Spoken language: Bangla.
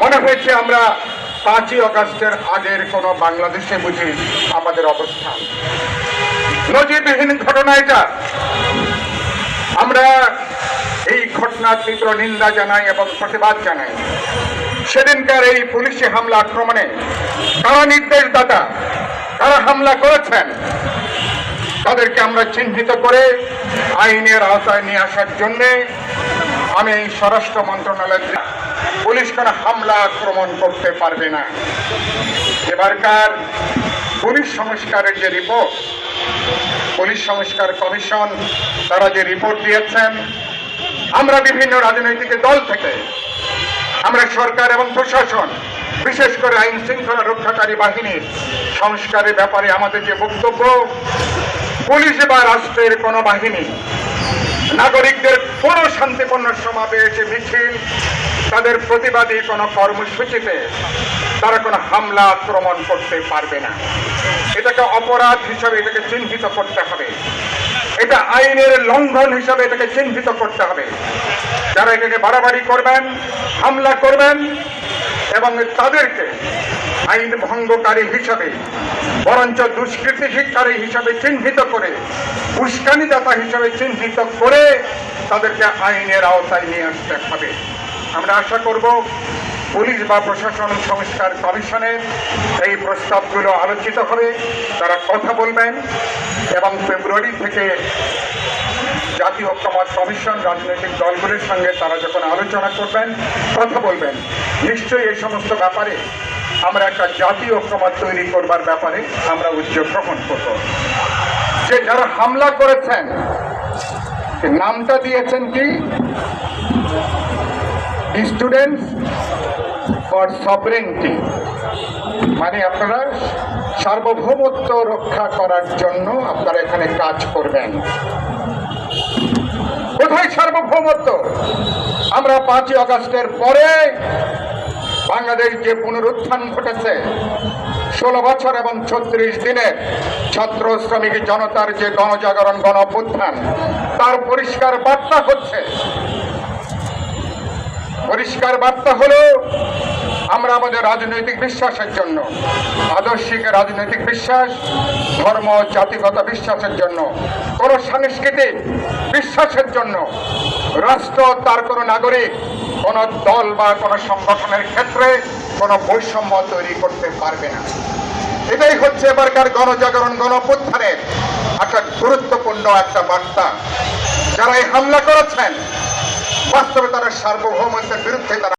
মনে হয়েছে আমরা 5ই আগস্টের আগের কোন বাংলাদেশে বুঝি আমাদের অবস্থান। নজিরবিহীন ঘটনা এটা। আমরা এই ঘটনার তীব্র নিন্দা জানাই এবং প্রতিবাদ জানাই। সেদিনকার এই পুলিশি হামলা আক্রমণে কারা নির্দেশদাতা, কারা হামলা করেছেন, তাদেরকে আমরা চিহ্নিত করে আইনের আওতায় নিয়ে আসার জন্য আমি স্বরাষ্ট্র মন্ত্রণালয়, পুলিশ কোনো হামলা আক্রমণ করতে পারবে না। এবারকার পুলিশ সংস্কারের যে রিপোর্ট, পুলিশ সংস্কার কমিশন তারা যে রিপোর্ট দিয়েছেন, আমরা বিভিন্ন রাজনৈতিক দল থেকে, আমরা সরকার এবং প্রশাসন, বিশেষ করে আইন শৃঙ্খলা রক্ষাকারী বাহিনীর সংস্কারের ব্যাপারে আমাদের যে বক্তব্য, পুলিশ বা রাষ্ট্রের কোনো বাহিনী নাগরিকদের কোনো শান্তিপূর্ণ সমাবেশ, মিছিল, তাদের প্রতিবাদী কোনো কর্মসূচিতে তারা কোনো হামলা আক্রমণ করতে পারবে না। এটাকে অপরাধ হিসাবে এটাকে চিহ্নিত করতে হবে, এটা আইনের লঙ্ঘন হিসাবে এটাকে চিহ্নিত করতে হবে। যারা এটাকে বাড়াবাড়ি করবেন, হামলা করবেন এবং তাদেরকে আইন ভঙ্গকারী হিসাবে, বরঞ্চ দুষ্কৃতি শিক্ষারী হিসাবে চিহ্নিত করে, উস্কানিদাতা হিসাবে চিহ্নিত করে তাদেরকে আইনের আওতায় নিয়ে আসতে হবে। আমরা আশা করব পুলিশ বা প্রশাসন সংস্কার কমিশনে এই প্রস্তাবগুলো আলোচিত হবে, তারা কথা বলবেন এবং ফেব্রুয়ারি থেকে জাতীয় ঐক্যমত্য কমিশন রাজনৈতিক দলগুলির সঙ্গে তারা যখন আলোচনা করবেন, কথা বলবেন, নিশ্চয়ই এই সমস্ত ব্যাপারে আমরা একটা জাতীয় ঐক্যমত্য তৈরি করবার ব্যাপারে আমরা উদ্যোগ গ্রহণ করব। যে যারা হামলা করেছেন নামটা দিয়েছেন কি, স্টুডেন্টস ফর সভরেনিটি, মানে আপনারা সার্বভৌমত্ব রক্ষা করার জন্য আপনারা এখানে কাজ করবেন। কোথায় সার্বভৌমত্ব? আমরা 5ই আগস্টের পরে বাংলাদেশ যে পুনরুত্থান ঘটেছে, 16 বছর এবং 36 দিনের ছাত্র শ্রমিক জনতার যে গণজাগরণ, গণ অভ্যুত্থান, তার পরিষ্কার বার্তা হচ্ছে, পরিষ্কার বার্তা হলো আমরা আমাদের রাজনৈতিক বিশ্বাসের জন্য, আদর্শিক রাজনৈতিক বিশ্বাস, ধর্ম জাতিগত বিশ্বাসের জন্য, কোন সাংস্কৃতিক বিশ্বাসের জন্য রাষ্ট্র তার কোনো নাগরিক, কোন দল বা কোন সংগঠনের ক্ষেত্রে কোনো বৈষম্য তৈরি করতে পারবে না। এটাই হচ্ছে এবারকার গণজাগরণ, গণ অভ্যুত্থানের একটা গুরুত্বপূর্ণ একটা বার্তা। যারা এই হামলা করেছেন বাস্তবে তারা সার্বভৌমত্বের বিরুদ্ধে তারা